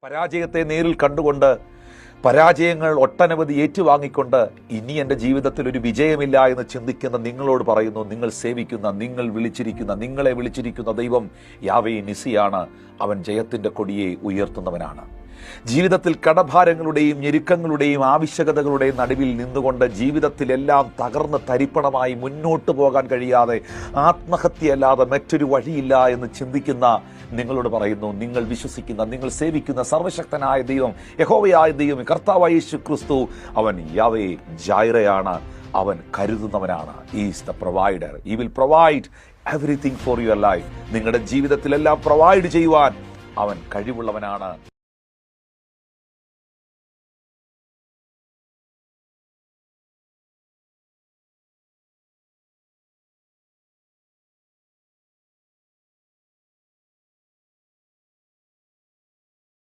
പരാജയത്തെ നേരിൽ കണ്ടുകൊണ്ട് പരാജയങ്ങൾ ഒട്ടനവധി ഏറ്റുവാങ്ങിക്കൊണ്ട് ഇനി എൻ്റെ ജീവിതത്തിൽ ഒരു വിജയമില്ല എന്ന് ചിന്തിക്കുന്ന നിങ്ങളോട് പറയുന്നു, നിങ്ങൾ സേവിക്കുന്ന, നിങ്ങളെ വിളിച്ചിരിക്കുന്ന ദൈവം യാവേ നിസിയാണ്. അവൻ ജയത്തിൻ്റെ കൊടിയെ ഉയർത്തുന്നവനാണ്. ജീവിതത്തിൽ കടഭാരങ്ങളുടെയും ഞെരുക്കങ്ങളുടെയും ആവശ്യകതകളുടെയും നടുവിൽ നിന്നുകൊണ്ട് ജീവിതത്തിലെല്ലാം തകർന്ന് തരിപ്പണമായി മുന്നോട്ട് പോകാൻ കഴിയാതെ ആത്മഹത്യയല്ലാതെ മറ്റൊരു വഴിയില്ല എന്ന് ചിന്തിക്കുന്ന നിങ്ങളോട് പറയുന്നു, നിങ്ങൾ വിശ്വസിക്കുന്ന, നിങ്ങൾ സേവിക്കുന്ന സർവശക്തനായ ദൈവം, യഹോവയായ ദൈവം, കർത്താവായ യേശു ക്രിസ്തു, അവൻ യാവേ ജൈറയാണ്. അവൻ കരുതുന്നവനാണ്. Is the provider. He will provide everything for your life. നിങ്ങളുടെ ജീവിതത്തിലെല്ലാം പ്രൊവൈഡ് ചെയ്യുവാൻ അവൻ കഴിവുള്ളവനാണ്.